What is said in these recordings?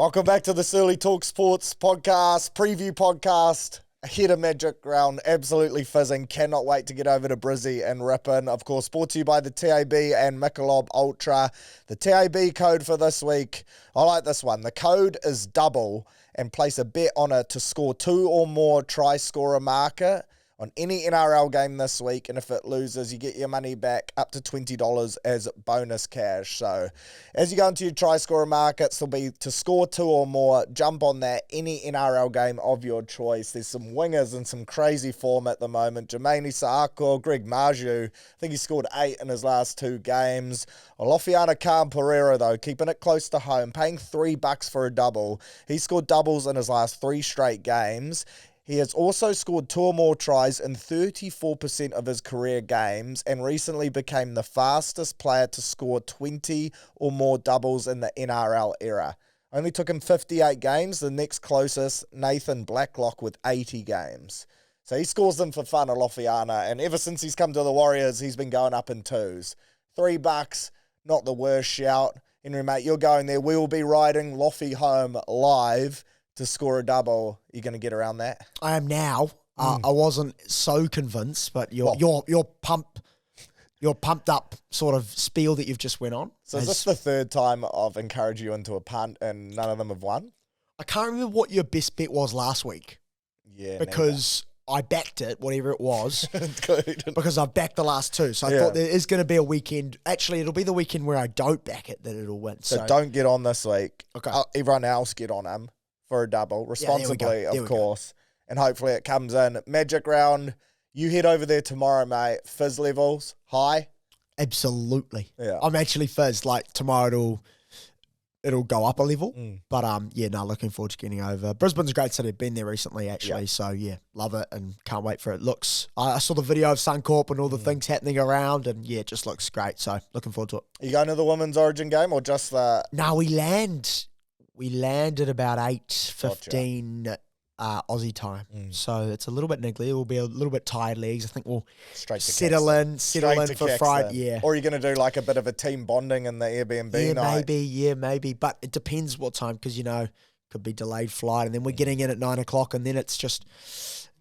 Welcome back to the Surly Talk Sports podcast, preview podcast. Ahead of Magic Round, absolutely fizzing. Cannot wait to get over to Brizzy and rip in. Of course, brought to you by the TAB and Michelob Ultra. The TAB code for this week, I like this one. The code is double and place a bet on it to score 2 or more try-scorer marker on any NRL game this week, and if it loses, you get your money back up to $20 as bonus cash. So as you go into your try-scorer markets, there'll be to score 2 or more, jump on that, any NRL game of your choice. There's some wingers in some crazy form at the moment. Jermaine Isaako, Greg Marju, I think he scored 8 in his last 2 games. Olofiana Khan-Pereira, though, keeping it close to home, paying $3 for a double. He scored doubles in his last 3 straight games. He has also scored 2 or more tries in 34% of his career games and recently became the fastest player to score 20 or more doubles in the NRL era. Only took him 58 games, the next closest, Nathan Blacklock, with 80 games. So he scores them for fun, Olofiana, and ever since he's come to the Warriors, he's been going up in 2s. $3, not the worst shout. Henry, mate, you're going there. We will be riding Loffy home live to score a double. You're going to get around that? I am now. I wasn't so convinced, but your pumped up sort of spiel that you've just went on. So is this the third time I've encouraged you into a punt and none of them have won? I can't remember what your best bet was last week. Yeah, because I backed it, whatever it was, Good. because I've backed the last 2. So I thought there is going to be a weekend. Actually, it'll be the weekend where I don't back it that it'll win. So don't get on this week. Okay. Everyone else get on him for a double, responsibly, There we of course. And hopefully it comes in. Magic Round, you head over there tomorrow, mate. Fizz levels, high? Absolutely. Yeah. I'm actually fizzed. Like, tomorrow it'll go up a level. But, looking forward to getting over. Brisbane's a great city. Been there recently, actually. Yeah. So, love it and can't wait for it. I saw the video of Suncorp and all the things happening around, and, it just looks great. So, looking forward to it. Are you going to the Women's Origin game or just the... No, we landed about 8:15 Aussie time. So it's a little bit niggly. We'll be a little bit tired legs. I think we'll settle in for Friday. Yeah. Or are you going to do like a bit of a team bonding in the Airbnb night? Maybe. But it depends what time, because, could be delayed flight. And then we're getting in at 9 o'clock, and then it's just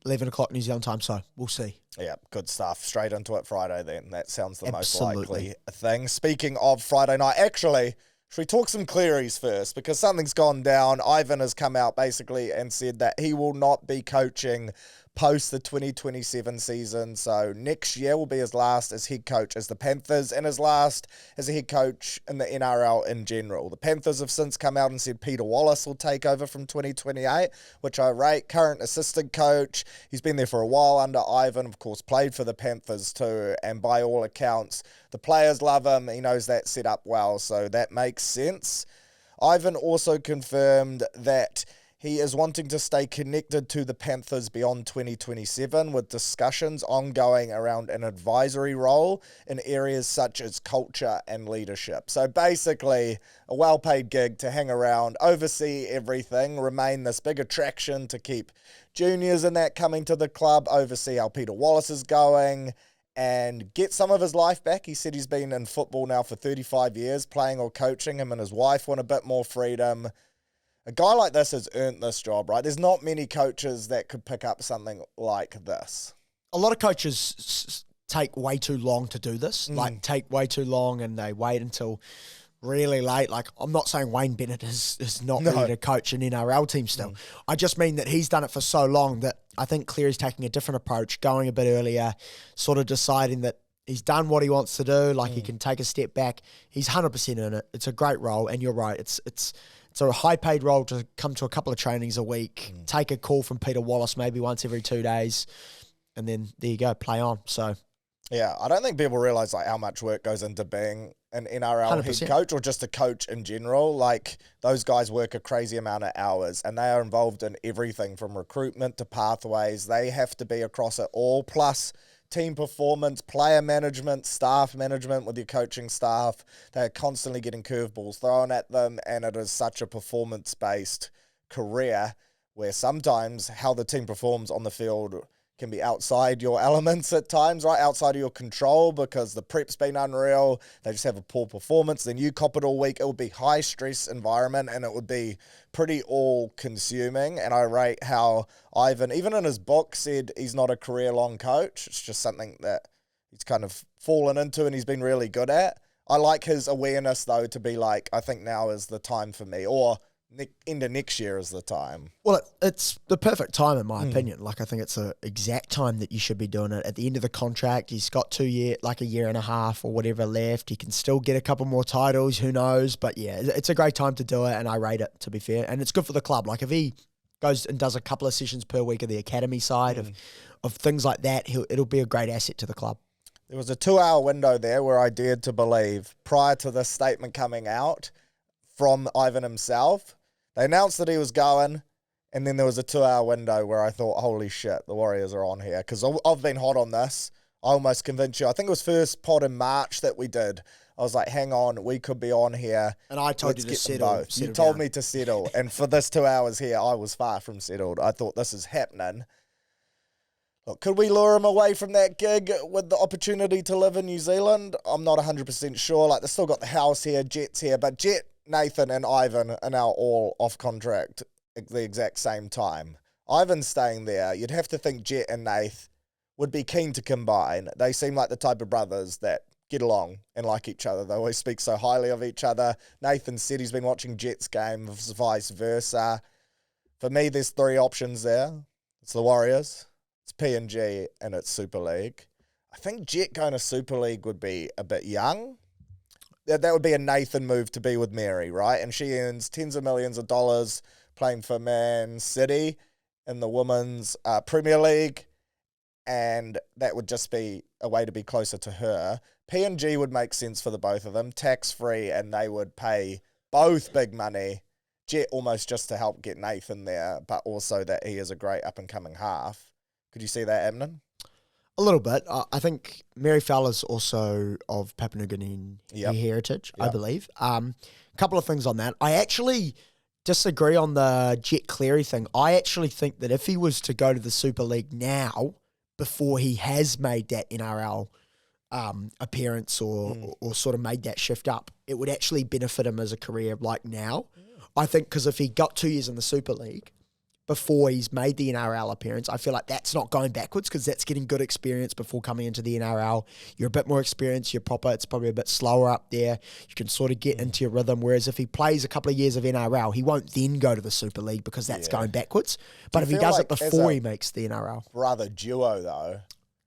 11 o'clock New Zealand time. So we'll see. Yeah, good stuff. Straight into it Friday then. That sounds the most likely thing. Speaking of Friday night, actually... should we talk some Clearys first? Because something's gone down. Ivan has come out basically and said that he will not be coaching post the 2027 season. So next year will be his last as head coach as the Panthers and his last as a head coach in the NRL in general. The Panthers have since come out and said Peter Wallace will take over from 2028, which I rate. Current assistant coach. He's been there for a while under Ivan, of course, played for the Panthers too. And by all accounts, the players love him. He knows that set up well, so that makes sense. Ivan also confirmed that he is wanting to stay connected to the Panthers beyond 2027, with discussions ongoing around an advisory role in areas such as culture and leadership. So basically, a well-paid gig to hang around, oversee everything, remain this big attraction to keep juniors and that coming to the club, oversee how Peter Wallace is going, and get some of his life back. He said he's been in football now for 35 years, playing or coaching. Him and his wife want a bit more freedom. A guy like this has earned this job, right? There's not many coaches that could pick up something like this. A lot of coaches take way too long to do this, take way too long, and they wait until really late. Like, I'm not saying Wayne Bennett is not ready to coach an NRL team still. I just mean that he's done it for so long that I think Cleary's taking a different approach, going a bit earlier, sort of deciding that he's done what he wants to do, like he can take a step back. He's 100% in it. It's a great role, and you're right. It's a high-paid role to come to a couple of trainings a week, take a call from Peter Wallace maybe once every 2 days, and then there you go, play on. So, yeah, I don't think people realise like how much work goes into being an NRL 100%. head coach or just a coach in general. Like, those guys work a crazy amount of hours, and they are involved in everything from recruitment to pathways. They have to be across it all, plus team performance, player management, staff management with your coaching staff. They're constantly getting curveballs thrown at them, and it is such a performance-based career where sometimes how the team performs on the field can be outside your elements at times, right? Outside of your control because the prep's been unreal. They just have a poor performance. Then you cop it all week. It would be high stress environment and it would be pretty all consuming. And I rate how Ivan, even in his book, said he's not a career long coach. It's just something that he's kind of fallen into and he's been really good at. I like his awareness though to be like, I think now is the time for me, or end of next year is the time. Well, it's the perfect time in my opinion. Like I think it's an exact time that you should be doing it. At the end of the contract, he's got a year and a half or whatever left. He can still get a couple more titles, who knows? But yeah, it's a great time to do it, and I rate it, to be fair. And it's good for the club. Like if he goes and does a couple of sessions per week of the academy side of things like that, it'll be a great asset to the club. There was a 2-hour window there where I dared to believe, prior to this statement coming out from Ivan himself, they announced that he was going, and then there was a 2-hour window where I thought, holy shit, the Warriors are on here. Because I've been hot on this. I almost convinced you. I think it was first pod in March that we did. I was like, hang on, we could be on here. And I told you to settle. You told me to settle. And for this 2 hours here, I was far from settled. I thought this is happening. Look, could we lure him away from that gig with the opportunity to live in New Zealand? I'm not 100% sure. Like, they've still got the house here, Jet's here, but Jet, Nathan and Ivan are now all off contract at the exact same time. Ivan's staying there. You'd have to think Jet and Nath would be keen to combine. They seem like the type of brothers that get along and like each other. They always speak so highly of each other. Nathan said he's been watching Jet's game, vice versa. For me, there's 3 options there. It's the Warriors, it's PNG, and it's Super League. I think Jet going to Super League would be a bit young. That would be a Nathan move to be with Mary, right? And she earns tens of millions of dollars playing for Man City in the Women's Premier League, and that would just be a way to be closer to her. PNG would make sense for the both of them, tax-free, and they would pay both big money. Jet almost just to help get Nathan there, but also that he is a great up-and-coming half. Could you see that happening? A little bit. I think Mary Fowler's also of Papua New Guinean heritage, I believe. A couple of things on that. I actually disagree on the Jet Cleary thing. I actually think that if he was to go to the Super League now, before he has made that NRL appearance or sort of made that shift up, it would actually benefit him as a career like now. I think because if he got 2 years in the Super League before he's made the NRL appearance, I feel like that's not going backwards because that's getting good experience before coming into the NRL. You're a bit more experienced, you're proper, it's probably a bit slower up there. You can sort of get into your rhythm, whereas if he plays a couple of years of NRL, he won't then go to the Super League because that's going backwards. But if he does it before he makes the NRL. Brother duo, though.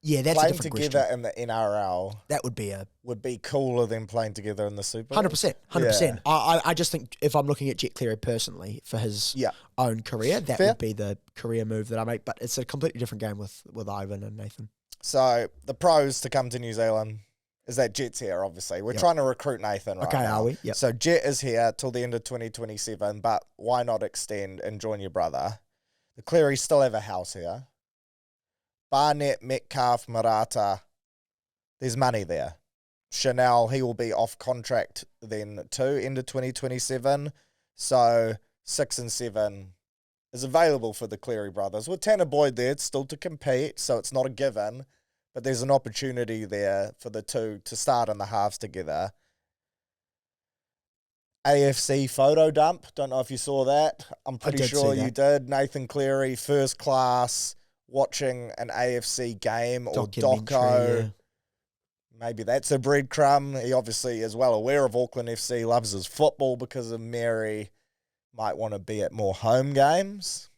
Yeah, that's playing a different together question. in the NRL that would be cooler than playing together in the Super League. 100%. I just think if I'm looking at Jet Cleary personally for his own career, that would be the career move that I make. But it's a completely different game with Ivan and Nathan. So the pros to come to New Zealand is that Jet's here, obviously. We're trying to recruit Nathan right now. Are we? Yep. So Jet is here till the end of 2027, but why not extend and join your brother? The Clearys still have a house here. Barnett, Metcalf, Murata, there's money there. Chanel, he will be off contract then too, end of 2027. So 6 and 7 is available for the Cleary brothers. With Tanner Boyd there, it's still to compete, so it's not a given, but there's an opportunity there for the two to start in the halves together. AFC photo dump, don't know if you saw that. I'm pretty sure you did. Nathan Cleary, first class, watching an AFC game or doco. Yeah. Maybe that's a breadcrumb. He obviously is well aware of Auckland FC, loves his football because of Mary. Might want to be at more home games.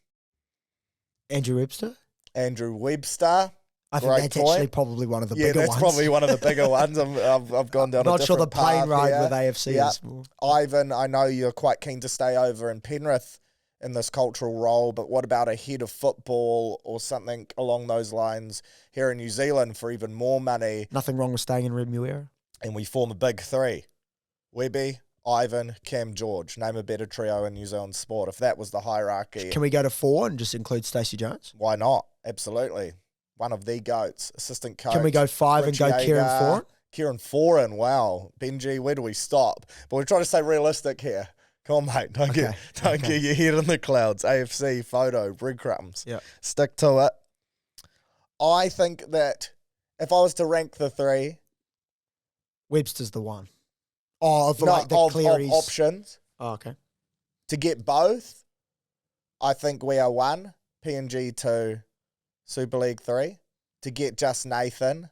Andrew Webster. I think that's actually probably one of the bigger ones. Yeah, that's probably one of the bigger ones. I've gone down a different path. Not sure the plane ride with AFC is more. Ivan, I know you're quite keen to stay over in Penrith in this cultural role, but what about a head of football or something along those lines here in New Zealand for even more money? Nothing wrong with staying in Remuera. And we form a big 3. Webby, Ivan, Cam George. Name a better trio in New Zealand sport if that was the hierarchy. Can we go to 4 and just include Stacey Jones? Why not? Absolutely. One of the GOATs, assistant coach. Can we go 5 and go Kieran Foran? Kieran Foran, wow. Benji, where do we stop? But we're trying to stay realistic here. Come on, mate. Don't get your head in the clouds. AFC, photo, breadcrumbs. Yeah. Stick to it. I think that if I was to rank the three, Webster's the one. Oh, of no, like the of Clearys. options Oh, okay. to get both, I think we are 1, PNG 2, Super League 3. To get just Nathan,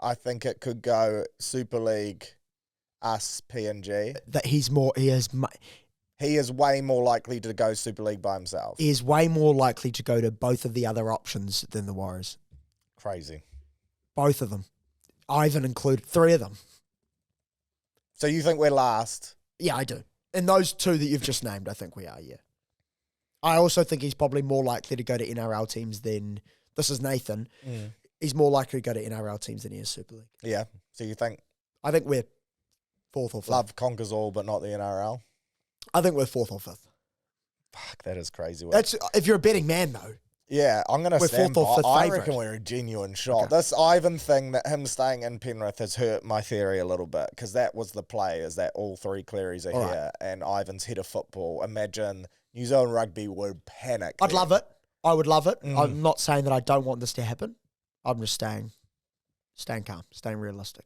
I think it could go Super League, us, PNG. That he is way more likely to go Super League by himself. He is way more likely to go to both of the other options than the Warriors. Crazy. Both of them. Ivan included, 3 of them. So you think we're last? Yeah, I do. And those 2 that you've just named, I think we are, yeah. I also think he's probably more likely to go to NRL teams than, this is Nathan, he's more likely to go to NRL teams than he is Super League. Yeah. So you think? I think we're 4th or 5th. Love conquers all, but not the NRL? I think we're 4th or 5th. Fuck, that is crazy. That's if you're a betting man, though. Yeah, I'm going to stand by. We're 4th or 5th I favourite. reckon we're a genuine shot. Okay. This Ivan thing, that him staying in Penrith has hurt my theory a little bit, because that was the play, is that all 3 Clearys are here and Ivan's head of football. Imagine New Zealand Rugby would panic. I'd love it. I would love it. I'm not saying that I don't want this to happen. I'm just staying calm, staying realistic.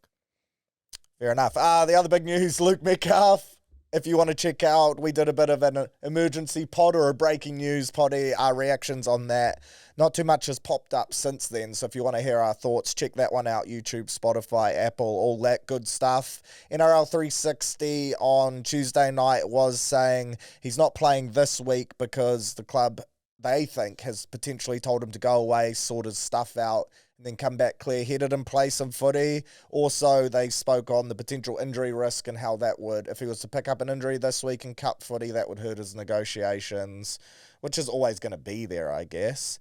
Fair enough. The other big news, Luke Metcalf. If you want to check out, we did a bit of an emergency pod or a breaking news poddy, our reactions on that. Not too much has popped up since then, so if you want to hear our thoughts, check that one out. YouTube, Spotify, Apple, all that good stuff. NRL 360 on Tuesday night was saying he's not playing this week because the club, they think, has potentially told him to go away, sort his stuff out, and then come back clear-headed and play some footy. Also, they spoke on the potential injury risk and how that would, if he was to pick up an injury this week in cup footy, that would hurt his negotiations, which is always going to be there, I guess.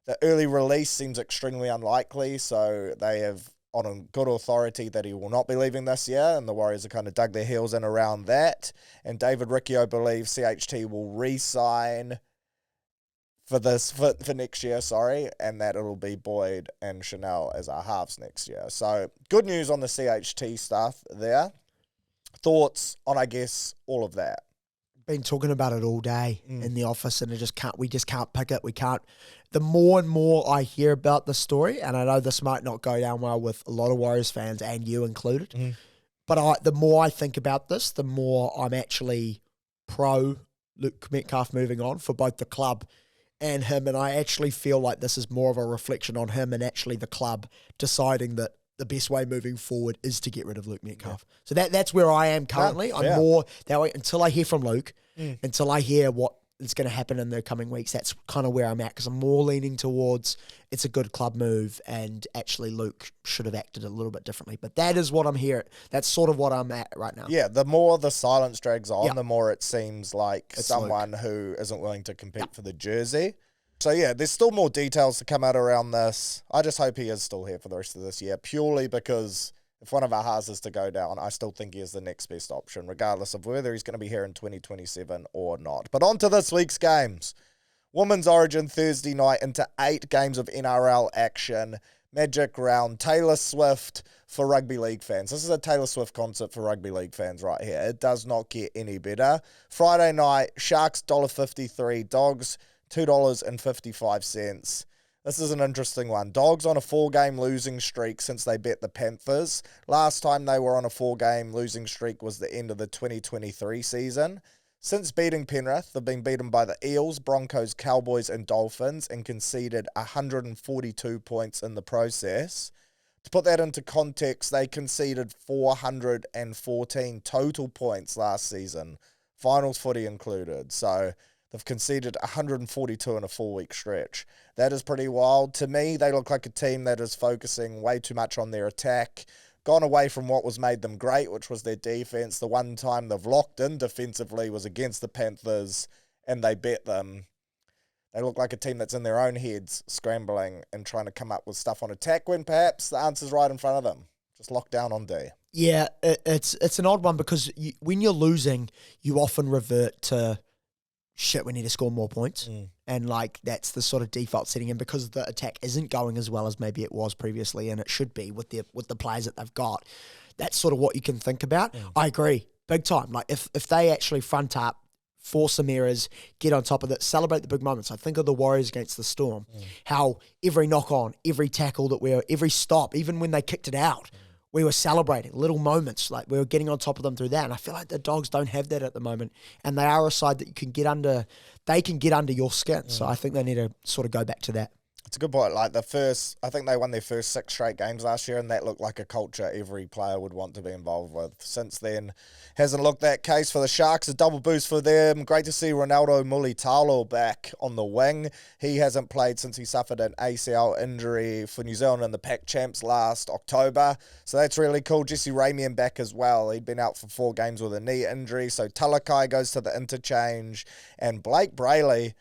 The early release seems extremely unlikely, so they have on good authority that he will not be leaving this year, and the Warriors have kind of dug their heels in around that. And David Riccio believes CHT will re-sign for next year, and that it'll be Boyd and Chanel as our halves next year. So good news on the CHT stuff there. Thoughts on, I guess, all of that? Been talking about it all day in the office, and we just can't pick it. We can't. The more and more I hear about the story, and I know this might not go down well with a lot of Warriors fans and you included, but the more I think about this, the more I'm actually pro Luke Metcalf moving on for both the club and him, and I actually feel like this is more of a reflection on him and actually the club deciding that the best way moving forward is to get rid of Luke Metcalf. So that's where I am currently. I'm more that way until I hear from Luke, until I hear what is going to happen in the coming weeks. That's kind of where I'm at, because I'm more leaning towards it's a good club move and actually Luke should have acted a little bit differently. But that is what I'm here. That's sort of what I'm at right now. Yeah, the more the silence drags on, the more it seems like It's someone who isn't willing to compete for the jersey. So yeah, there's still more details to come out around this. I just hope he is still here for the rest of this year, purely because if one of our halves is to go down, I still think he is the next best option, regardless of whether he's going to be here in 2027 or not. But on to this week's games. Women's Origin Thursday night into 8 games of NRL action. Magic Round, Taylor Swift for rugby league fans. This is a Taylor Swift concert for rugby league fans right here. It does not get any better. Friday night, Sharks $1.53, Dogs $2.55. This is an interesting one. Dogs on a 4-game losing streak since they bet the Panthers. Last time they were on a 4-game losing streak was the end of the 2023 season. Since beating Penrith, they've been beaten by the Eels, Broncos, Cowboys and Dolphins and conceded 142 points in the process. To put that into context, they conceded 414 total points last season, finals footy included. So they've conceded 142 in a 4-week stretch. That is pretty wild. To me, they look like a team that is focusing way too much on their attack, gone away from what was made them great, which was their defense. The one time they've locked in defensively was against the Panthers, and they bet them. They look like a team that's in their own heads, scrambling and trying to come up with stuff on attack when perhaps the answer's right in front of them. Just lock down on D. Yeah, it's an odd one because when you're losing, you often revert to shit, we need to score more points. And like that's the sort of default setting in because the attack isn't going as well as maybe it was previously, and it should be with the players that they've got. That's sort of what you can think about. I agree, big time. Like if they actually front up, force some errors, get on top of it, celebrate the big moments. I think of the Warriors against the Storm, how every knock on, every tackle every stop, even when they kicked it out, we were celebrating little moments. Like we were getting on top of them through that. And I feel like the Dogs don't have that at the moment. And they are a side that you can get under, they can get under your skin. So I think they need to sort of go back to that. It's a good point. Like I think they won their first 6 straight games last year, and that looked like a culture every player would want to be involved with. Since then, hasn't looked that case for the Sharks. A double boost for them. Great to see Ronaldo Mulitalo back on the wing. He hasn't played since he suffered an ACL injury for New Zealand in the Pac Champs last October. So that's really cool. Jesse Ramian back as well. He'd been out for 4 games with a knee injury. So Talakai goes to the interchange. And Blake Brayley,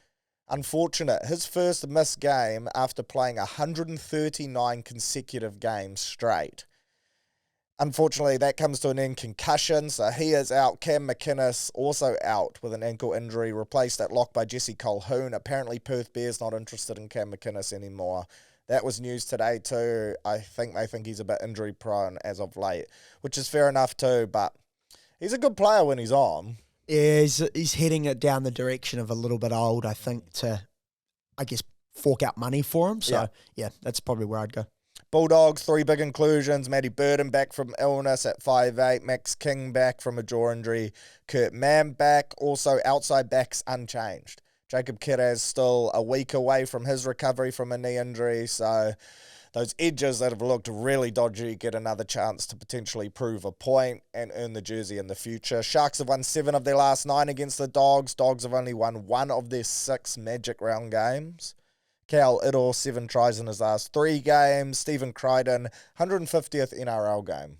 unfortunate, his first missed game after playing 139 consecutive games straight. Unfortunately, that comes to an end concussion, so he is out. Cam McInnes also out with an ankle injury, replaced at lock by Jesse Colquhoun. Apparently, Perth Bears not interested in Cam McInnes anymore. That was news today too. I think they think he's a bit injury prone as of late, which is fair enough too, but he's a good player when he's on. Yeah, he's heading it down the direction of a little bit old, I think, to, I guess, fork out money for him. So, yeah that's probably where I'd go. Bulldogs, 3 big inclusions. Matty Burden back from illness at 5'8". Max King back from a jaw injury. Kurt Mann back. Also, outside backs unchanged. Jacob Kiraz still a week away from his recovery from a knee injury. So those edges that have looked really dodgy get another chance to potentially prove a point and earn the jersey in the future. Sharks have won 7 of their last 9 against the Dogs. Dogs have only won 1 of their 6 Magic Round games. Cal Idor, 7 tries in his last 3 games. Stephen Crichton, 150th NRL game.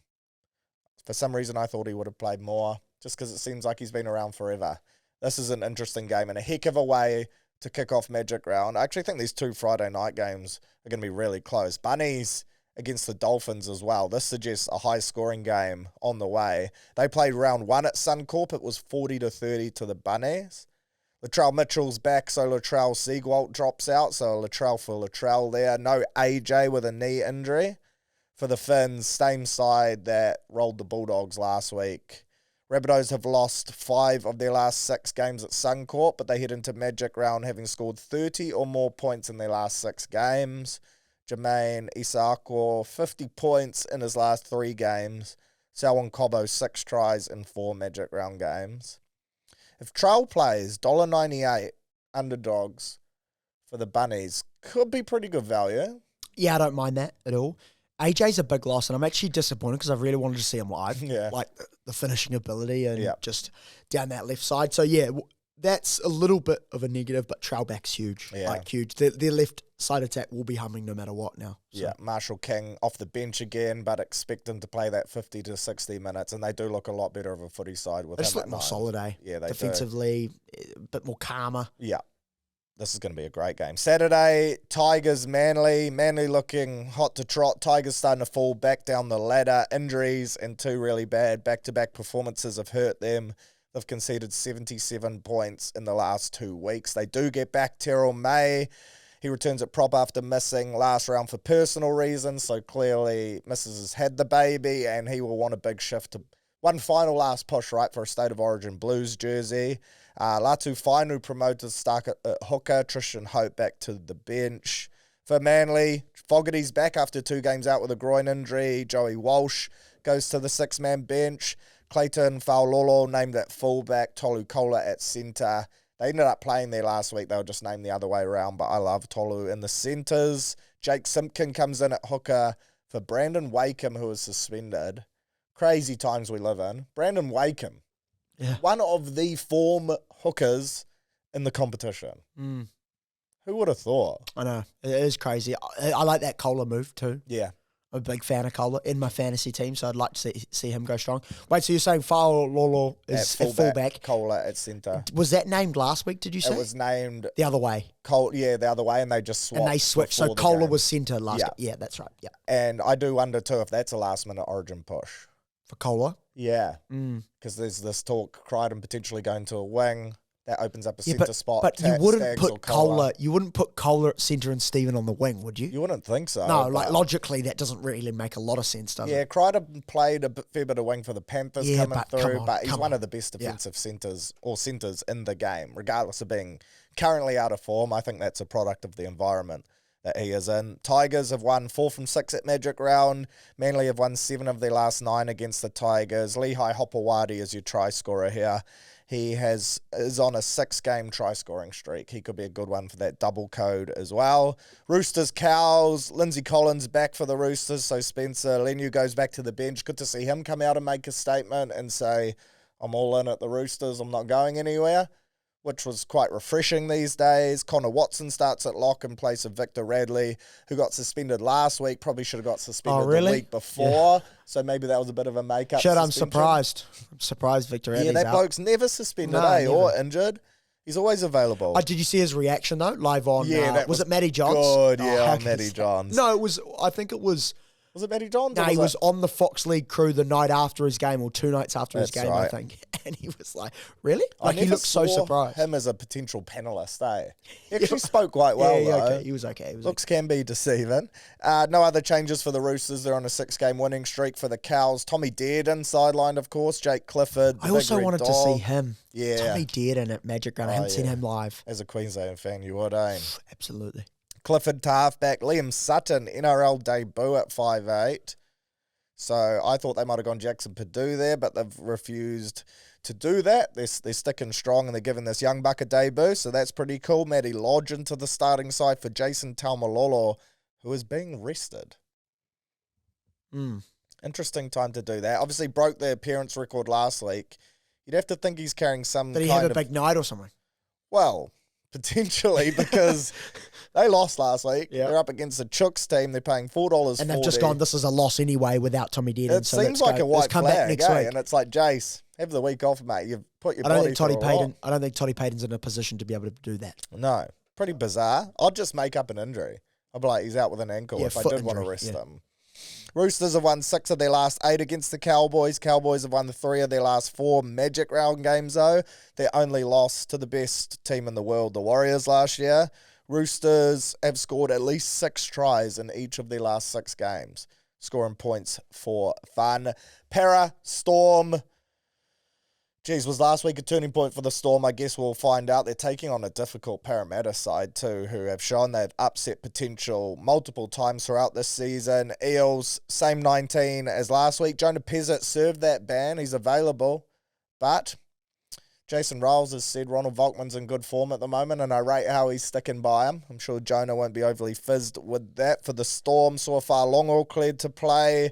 For some reason, I thought he would have played more, just because it seems like he's been around forever. This is an interesting game and a heck of a way to kick off Magic Round. I actually think these 2 Friday night games are going to be really close. Bunnies against the Dolphins as well. This suggests a high-scoring game on the way. They played round 1 at Suncorp. It was 40-30 to the Bunnies. Latrell Mitchell's back, so Latrell Siegwalt drops out. So Latrell for Latrell there. No AJ with a knee injury. For the Finns, same side that rolled the Bulldogs last week. Rabbitohs have lost 5 of their last 6 games at Suncorp, but they head into Magic Round having scored 30 or more points in their last 6 games. Jermaine Isaako, 50 points in his last 3 games. Selwyn Cobbo, 6 tries in 4 Magic Round games. If Trell plays, $1.98 underdogs for the Bunnies could be pretty good value. Yeah, I don't mind that at all. AJ's a big loss, and I'm actually disappointed because I really wanted to see him live. Yeah. Like the finishing ability and just down that left side. So, yeah, that's a little bit of a negative, but Trailback's huge. Yeah. Like, huge. Their left side attack will be humming no matter what now. So. Yeah, Marshall King off the bench again, but expect him to play that 50 to 60 minutes, and they do look a lot better of a footy side with him. They just look more solid, eh? Yeah, they defensively, a bit more calmer. Yeah. This is going to be a great game. Saturday, Tigers, Manly. Manly looking hot to trot. Tigers starting to fall back down the ladder. Injuries and 2 really bad back-to-back performances have hurt them. They've conceded 77 points in the last 2 weeks. They do get back Terrell May. He returns at prop after missing last round for personal reasons, so clearly Mrs. has had the baby, and he will want a big shift to one final last push, right, for a State of Origin Blues jersey. Latu Fainu promoted to start at hooker. Tristan Hope back to the bench. For Manly, Fogarty's back after 2 games out with a groin injury. Joey Walsh goes to the 6-man bench. Clayton Faulolo named at fullback. Tolu Kola at centre. They ended up playing there last week. They were just named the other way around, but I love Tolu in the centres. Jake Simpkin comes in at hooker for Brandon Wakeham, who was suspended. Crazy times we live in. Brandon Wakeham, one of the form hookers in the competition. Who would have thought? I know. It is crazy. I like that Kohler move too. Yeah. I'm a big fan of Kohler in my fantasy team, so I'd like to see him go strong. Wait, so you're saying Faulolo is at fullback? Kohler at centre. Was that named last week, did you say? It was named... The other way. The other way, and they just swapped. And they switched, so Kohler was centre last week. Yeah, that's right. Yeah. And I do wonder too if that's a last-minute Origin push. For Kohler? Yeah. Because there's this talk, Crichton potentially going to a wing, that opens up a Yeah, centre spot. but you wouldn't Stags put or Kohler. You wouldn't put Kohler at centre and Stephen on the wing, would you? You wouldn't think so. No, like logically, that doesn't really make a lot of sense, does it? Yeah, Kreider played a fair bit of wing for the Panthers coming through, but he's one of the best defensive centres in the game, regardless of being currently out of form. I think that's a product of the environment that he is in. Tigers have won 4 from 6 at Magic Round. Manly have won 7 of their last 9 against the Tigers. Lehigh Hopewadi is your try scorer here. He is on a 6-game try-scoring streak. He could be a good one for that double code as well. Roosters, Cows. Lindsay Collins back for the Roosters, so Spencer Leniu goes back to the bench. Good to see him come out and make a statement and say, I'm all in at the Roosters, I'm not going anywhere, which was quite refreshing these days. Connor Watson starts at lock in place of Victor Radley, who got suspended last week. Probably should have got suspended the week before. Yeah. So maybe that was a bit of a make-up I'm surprised. I'm surprised Victor Radley's that bloke's never suspended, never. Or injured. He's always available. Did you see his reaction, though, live on... Yeah, was it Matty Johns? Good, on Matty Johns. No, I think it was... Was it Matty Johns? No, he was on the Fox League crew the night after his game, or 2 nights after his game, right. I think. And he was like, really? Like, he looked so surprised. Him as a potential panelist, He actually spoke quite well, though. Okay. He was okay. Looks can be deceiving. No other changes for the Roosters. They're on a 6-game winning streak. For the Cows, Tommy Dearden sidelined, of course. Jake Clifford. I also wanted to see him. Yeah. Tommy Dearden at Magic Round. I haven't seen him live. As a Queensland fan, you would, Absolutely. Clifford to halfback. Liam Sutton, NRL debut at 5'8". So I thought they might have gone Jackson Perdue there, but they've refused to do that. They're sticking strong and they're giving this young buck a debut, so that's pretty cool. Matty Lodge into the starting side for Jason Taumalolo, who is being rested. Interesting time to do that. Obviously broke the appearance record last week. You'd have to think he's carrying some Did he have a big night or something? Well, potentially, because they lost last week. Yep. They're up against the Chooks team. They're paying $4.40. And they've just gone, this is a loss anyway without Tommy Dearden. It seems like a white flag, next week. And it's like, Jace, have the week off, mate. You've put your body through a lot. I don't think Toddy Payton's in a position to be able to do that. No. Pretty bizarre. I'd just make up an injury. I'd be like, he's out with an ankle if I did want to rest him. Roosters have won 6 of their last 8 against the Cowboys. Cowboys have won 3 of their last 4 Magic Round games, though. They only lost to the best team in the world, the Warriors, last year. Roosters have scored at least 6 tries in each of their last 6 games, scoring points for fun. Para, Storm. Geez, was last week a turning point for the Storm? I guess we'll find out. They're taking on a difficult Parramatta side too, who have shown they've upset potential multiple times throughout this season. Eels, same 19 as last week. Jonah Pezzett served that ban. He's available. But Jason Riles has said Ronald Volkman's in good form at the moment, and I rate how he's sticking by him. I'm sure Jonah won't be overly fizzed with that. For the Storm, so far Longall cleared to play.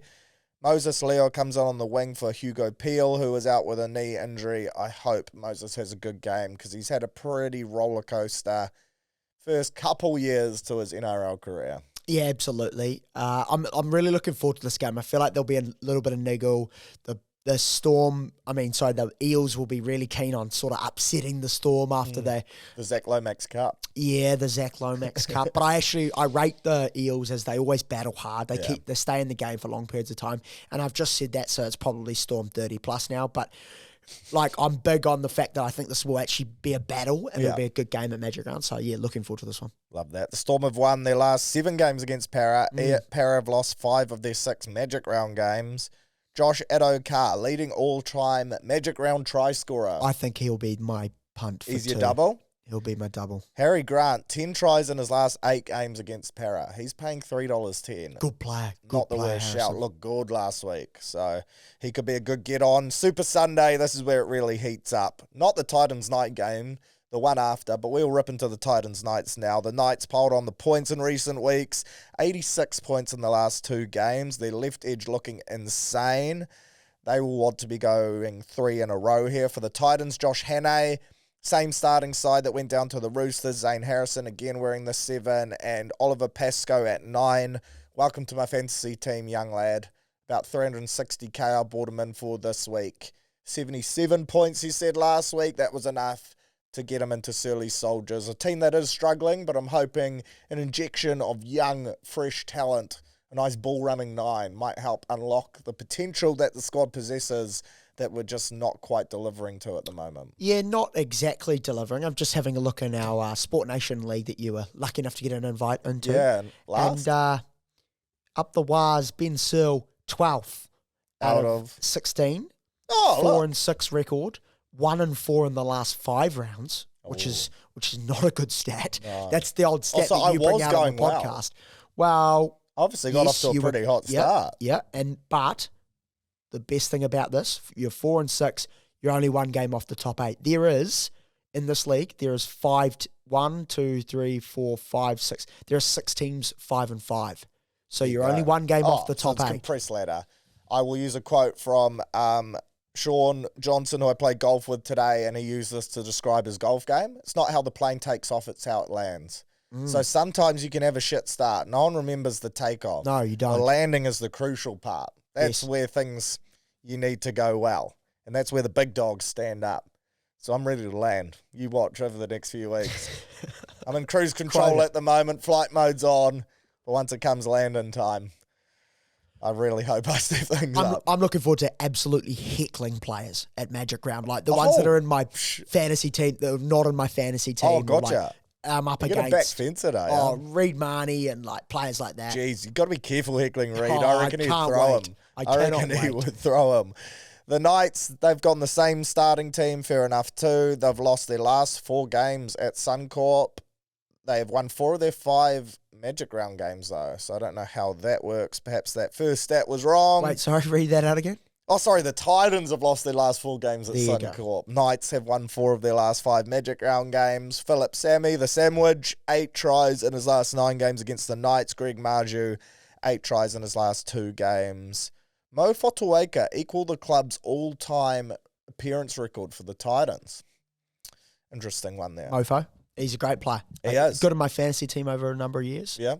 Moses Leo comes on the wing for Hugo Peel, who is out with a knee injury. I hope Moses has a good game because he's had a pretty roller coaster first couple years to his NRL career. Yeah, absolutely. I'm really looking forward to this game. I feel like there'll be a little bit of niggle. The Eels will be really keen on sort of upsetting the Storm after the Zach Lomax Cup. Yeah, the Zach Lomax Cup. But I rate the Eels as they always battle hard. They stay in the game for long periods of time. And I've just said that, so it's probably Storm 30 plus now. But I'm big on the fact that I think this will actually be a battle and it'll be a good game at Magic Round. So looking forward to this one. Love that. The Storm have won their last 7 games against Para. Para have lost 5 of their 6 Magic Round games. Josh Addo-Carr, leading all-time Magic Round try scorer. I think he'll be my punt for He's 2. your double? He'll be my double. Harry Grant, 10 tries in his last 8 games against Para. He's paying $3.10. Good player. Not the worst shout. Looked good last week. So he could be a good get-on. Super Sunday, this is where it really heats up. Not the Titans night game, the one after, but we'll rip into the Titans Knights now. The Knights piled on the points in recent weeks. 86 points in the last 2 games. Their left edge looking insane. They will want to be going 3 in a row here. For the Titans, Josh Hannay, same starting side that went down to the Roosters. Zane Harrison again wearing the 7, and Oliver Pascoe at 9. Welcome to my fantasy team, young lad. About 360k I bought him in for this week. 77 points he said last week. That was enough to get him into Surly Soldiers, a team that is struggling, but I'm hoping an injection of young, fresh talent, a nice ball-running 9, might help unlock the potential that the squad possesses that we're just not quite delivering to at the moment. Yeah, not exactly delivering. I'm just having a look in our Sport Nation League that you were lucky enough to get an invite into. Yeah, last. And up the wires, Ben Searle, 12th out of 16. Oh, 4-6 record, 1-4 in the last 5 rounds, which is not a good stat. No. That's the old stat Also, that you bring out on the going podcast. Well, obviously got off to a pretty hot start. Yeah, but the best thing about this, you're 4-6, you're only 1 game off the top 8. There is, in this league, there is 1, 2, 3, 4, 5, 6. There are 6 teams 5-5. So you're only 1 game off the top 8. Compressed ladder. I will use a quote from Sean Johnson, who I played golf with today, and he used this to describe his golf game. It's not how the plane takes off, it's how it lands. So sometimes you can have a shit start. No one remembers the takeoff. No, you don't. The landing is the crucial part. That's where things you need to go well. And that's where the big dogs stand up. So I'm ready to land. You watch over the next few weeks. I'm in cruise control at the moment. Flight mode's on. But once it comes landing time, I really hope I step things up. I'm looking forward to absolutely heckling players at Magic Round, like the ones that are in my fantasy team, that are not in my fantasy team. Oh, gotcha. Like, I'm up You're against. You're going to back fence it, eh? Reed Marnie and like players like that. Jeez, you've got to be careful heckling Reed. Oh, I reckon he'd throw him. I reckon he would throw him. The Knights, they've gone the same starting team, fair enough too. They've lost their last 4 games at Suncorp. They have won 4 of their 5 Magic Round games though, so I don't know how that works. Perhaps that first stat was wrong. Wait, sorry, read that out again. Oh, sorry, the Titans have lost their last 4 games at Suncorp. Knights have won 4 of their last 5 Magic Round games. Philip Sammy, the Sandwich, 8 tries in his last 9 games against the Knights. Greg Marju, 8 tries in his last 2 games. Mo Fotuaika equalled the club's all-time appearance record for the Titans. Interesting one there. Mofo, he's a great player. He is. Good in my fantasy team over a number of years. Yeah.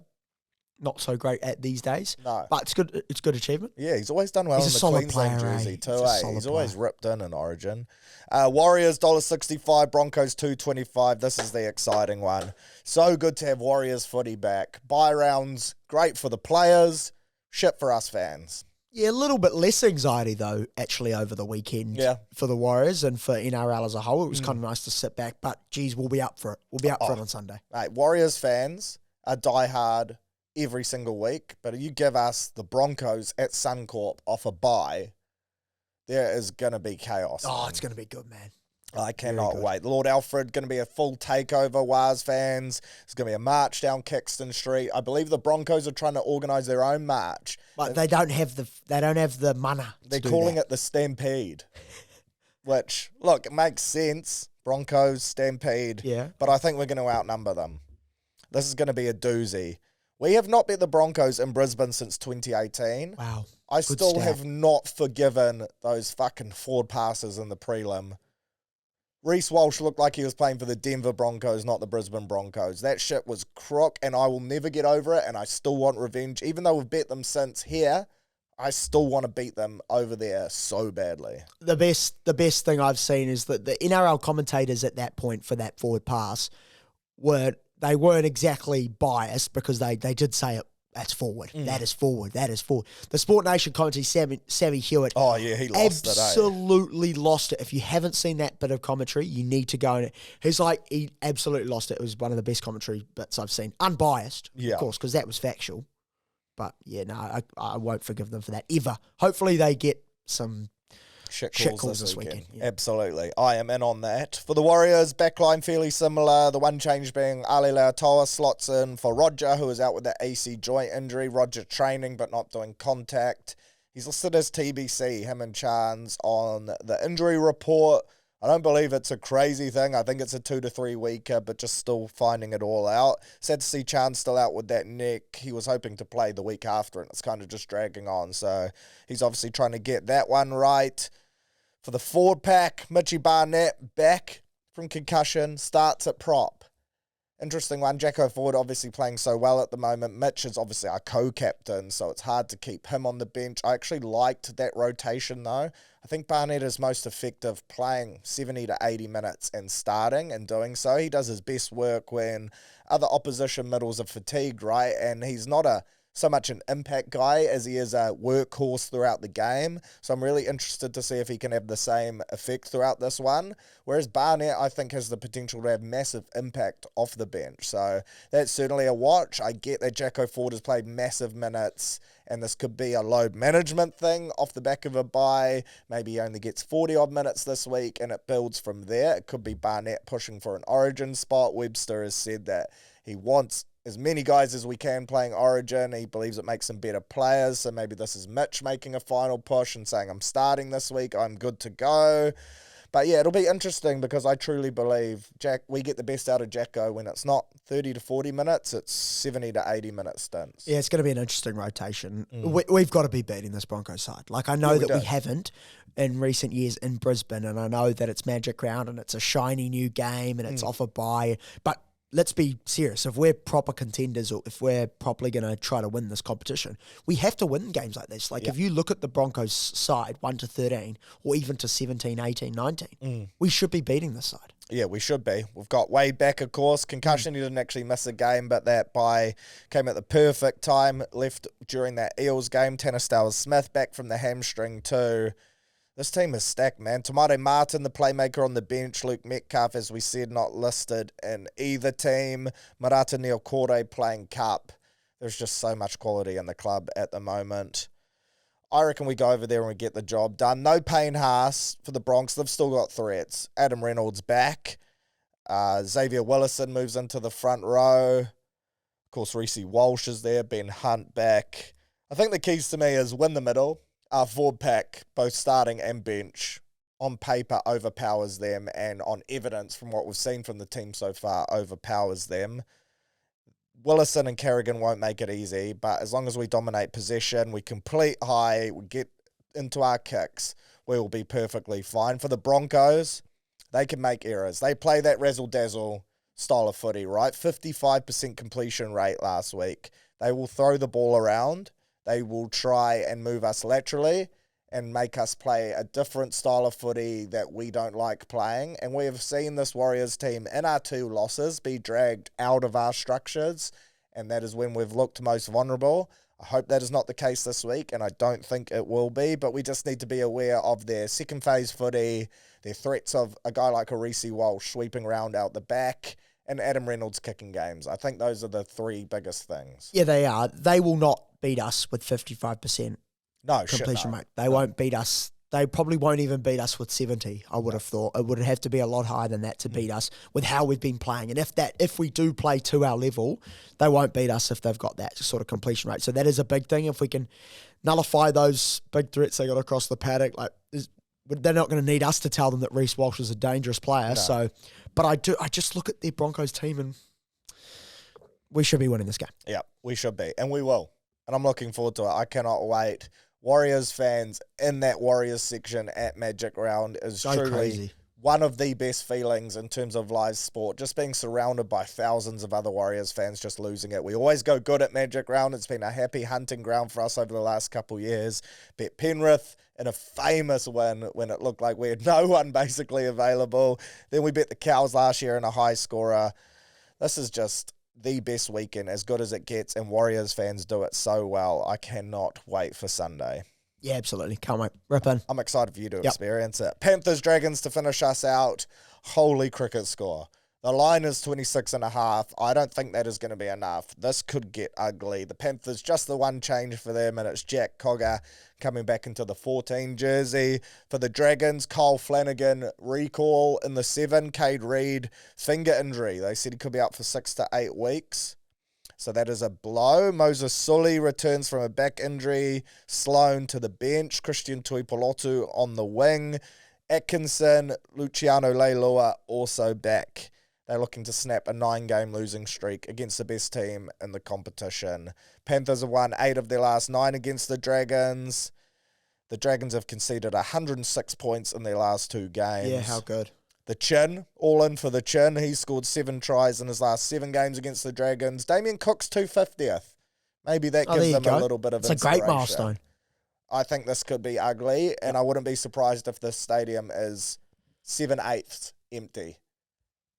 Not so great at these days. No. But it's good. It's good achievement. Yeah, he's always done well in the Queensland jersey too. He's always ripped in Origin. Warriors $1.65, Broncos $2.25. This is the exciting one. So good to have Warriors footy back. Bye rounds, great for the players, shit for us fans. Yeah, a little bit less anxiety, though, actually, over the weekend for the Warriors and for NRL as a whole. It was kind of nice to sit back, but, geez, we'll be up for it. We'll be up for it on Sunday. Mate, Warriors fans are diehard every single week, but if you give us the Broncos at Suncorp off a bye, there is going to be chaos. Oh, it's going to be good, man. I cannot wait. Lord Alfred, going to be a full takeover, Wars fans. It's going to be a march down Caxton Street. I believe the Broncos are trying to organise their own march. But they don't have the mana. They're calling it the Stampede. Which, look, it makes sense. Broncos, Stampede. Yeah. But I think we're going to outnumber them. This is going to be a doozy. We have not beat the Broncos in Brisbane since 2018. Wow. I still have not forgiven those fucking forward passes in the prelim. Reece Walsh looked like he was playing for the Denver Broncos, not the Brisbane Broncos. That shit was crook, and I will never get over it, and I still want revenge. Even though we've bet them since here, I still want to beat them over there so badly. The best thing I've seen is that the NRL commentators at that point for that forward pass weren't exactly biased because they did say it. That's forward. That is forward. That is forward. The Sport Nation commentary, Sammy Hewitt. Oh, yeah, he lost it, absolutely lost it. If you haven't seen that bit of commentary, you need to go in it. He absolutely lost it. It was one of the best commentary bits I've seen. Unbiased, of course, because that was factual. But, yeah, no, I won't forgive them for that, ever. Hopefully they get some shit calls this weekend. Yeah. Absolutely. I am in on that. For the Warriors, backline fairly similar. The one change being Ali Lautoa slots in for Roger, who is out with that AC joint injury. Roger training but not doing contact. He's listed as TBC, him and Chance, on the injury report. I don't believe it's a crazy thing. I think it's a 2 to 3 weeker, but just still finding it all out. Sad to see Chance still out with that neck. He was hoping to play the week after, and it's kind of just dragging on. So he's obviously trying to get that one right. For the forward pack, Mitchie Barnett back from concussion, starts at prop. Interesting one. Jacko Ford obviously playing so well at the moment. Mitch is obviously our co-captain, so it's hard to keep him on the bench. I actually liked that rotation, though. I think Barnett is most effective playing 70 to 80 minutes and starting and doing so. He does his best work when other opposition middles are fatigued, right? And he's not a so much an impact guy as he is a workhorse throughout the game. So I'm really interested to see if he can have the same effect throughout this one. Whereas Barnett, I think, has the potential to have massive impact off the bench. So that's certainly a watch. I get that Jacko Ford has played massive minutes, and this could be a load management thing off the back of a bye. Maybe he only gets 40-odd minutes this week, and it builds from there. It could be Barnett pushing for an Origin spot. Webster has said that he wants as many guys as we can playing Origin. He believes it makes them better players, so maybe this is Mitch making a final push and saying, I'm starting this week, I'm good to go. But yeah, it'll be interesting because I truly believe we get the best out of Jacko when it's not 30 to 40 minutes, it's 70 to 80 minute stints. Yeah, it's going to be an interesting rotation. We've got to be beating this Broncos side. Like, I know that we haven't in recent years in Brisbane, and I know that it's Magic Round and it's a shiny new game and it's off a bye, but let's be serious. If we're proper contenders, or if we're properly going to try to win this competition, we have to win games like this. Like, if you look at the Broncos side, 1 to 13, or even to 17, 18, 19, we should be beating this side. Yeah, we should be. We've got Wade back, of course. Concussion, he didn't actually miss a game, but that bye came at the perfect time. Left during that Eels game. Tanner Stowers-Smith back from the hamstring too. This team is stacked, man. Tamare Martin, the playmaker on the bench. Luke Metcalf, as we said, not listed in either team. Marata Neokore playing cup. There's just so much quality in the club at the moment. I reckon we go over there and we get the job done. No Payne Haas for the Bronx. They've still got threats. Adam Reynolds back. Xavier Willison moves into the front row. Of course, Reece Walsh is there. Ben Hunt back. I think the keys to me is win the middle. Our forward pack, both starting and bench, on paper overpowers them, and on evidence from what we've seen from the team so far, overpowers them. Willison and Kerrigan won't make it easy, but as long as we dominate possession, we complete high, we get into our kicks, we will be perfectly fine. For the Broncos, they can make errors. They play that razzle-dazzle style of footy, right? 55% completion rate last week. They will throw the ball around. They will try and move us laterally and make us play a different style of footy that we don't like playing. And we have seen this Warriors team in our 2 losses be dragged out of our structures, and that is when we've looked most vulnerable. I hope that is not the case this week, and I don't think it will be, but we just need to be aware of their second phase footy, their threats of a guy like a Reece Walsh sweeping around out the back, and Adam Reynolds kicking games. I think those are the 3 biggest things. Yeah, they are. They will not beat us with 55% completion rate. They won't beat us. They probably won't even beat us with 70, I would have thought. It would have to be a lot higher than that to beat us with how we've been playing. And if we do play to our level, they won't beat us if they've got that sort of completion rate. So that is a big thing. If we can nullify those big threats they got across the paddock, they're not going to need us to tell them that Reece Walsh is a dangerous player. No. So, but I just look at the Broncos team and we should be winning this game. Yeah, we should be. And we will. And I'm looking forward to it. I cannot wait. Warriors fans in that Warriors section at Magic Round is so truly crazy. One of the best feelings in terms of live sport. Just being surrounded by thousands of other Warriors fans just losing it. We always go good at Magic Round. It's been a happy hunting ground for us over the last couple of years. Bet Penrith in a famous win when it looked like we had no one basically available. Then we bet the Cows last year in a high scorer. This is just the best weekend, as good as it gets, and Warriors fans do it so well. I cannot wait for Sunday. Yeah, absolutely. Can't wait. Rip in. I'm excited for you to experience it. Panthers, Dragons to finish us out. Holy cricket score. The line is 26.5. I don't think that is going to be enough. This could get ugly. The Panthers, just the one change for them, and it's Jack Cogger coming back into the 14 jersey. For the Dragons, Kyle Flanagan recall in the 7. Cade Reed, finger injury. They said he could be out for 6 to 8 weeks. So that is a blow. Moses Sully returns from a back injury. Sloan to the bench. Christian Tuipulotu on the wing. Atkinson, Luciano Leilua also back. They're looking to snap a 9-game losing streak against the best team in the competition. Panthers have won 8 of their last 9 against the Dragons. The Dragons have conceded 106 points in their last 2 games. Yeah, how good. The Chin, all in for the Chin. He scored 7 tries in his last 7 games against the Dragons. Damien Cook's 250th. Maybe that gives them a little bit of inspiration. It's a great milestone. I think this could be ugly, and I wouldn't be surprised if this stadium is 7/8 empty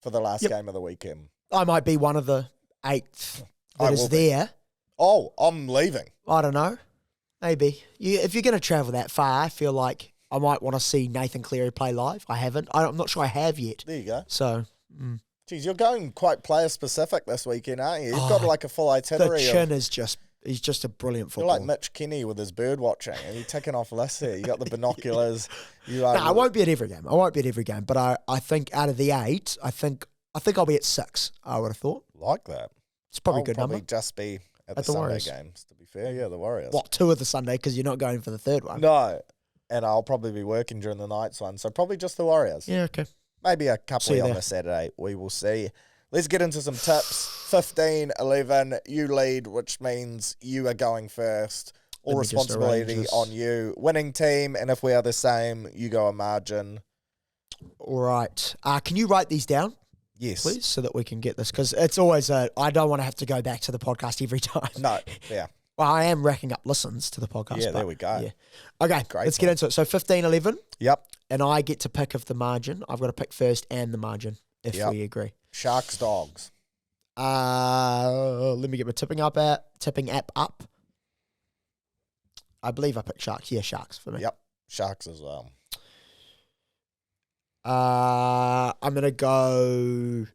for the last game of the weekend. I might be one of the 8th that is there. Oh, I'm leaving. I don't know. Maybe. If you're going to travel that far, I feel like I might want to see Nathan Cleary play live. I haven't. I'm not sure I have yet. There you go. So, Geez, you're going quite player-specific this weekend, aren't you? You've got like a full itinerary. The chin is just... He's just a brilliant footballer. You're like Mitch Kenny with his bird watching, and you're ticking off lists here. You got the binoculars. I won't be at every game. But I think out of the 8, I think I'll be at 6. I would have thought. Like that. It's probably a good probably number. Just be at the Sunday Warriors. games. To be fair, yeah, the Warriors. What, 2 of the Sunday because you're not going for the 3rd one? No, and I'll probably be working during the night's one, so probably just the Warriors. Yeah, okay. Maybe a couple on the Saturday. We will see. Let's get into some tips. 15-11, you lead, which means you are going first. All responsibility on you. Winning team, and if we are the same, you go a margin. All right. Can you write these down? Yes. Please, so that we can get this. Because it's always I don't want to have to go back to the podcast every time. No, yeah. Well, I am racking up listens to the podcast. Yeah, there we go. Yeah. Okay, let's get into it. So 15-11. Yep. And I get to pick of the margin. I've got to pick first and the margin, if we agree. Sharks, Dogs. Let me get my tipping app up. I believe I picked Sharks. Yeah, Sharks for me. Yep, Sharks as well. I'm gonna go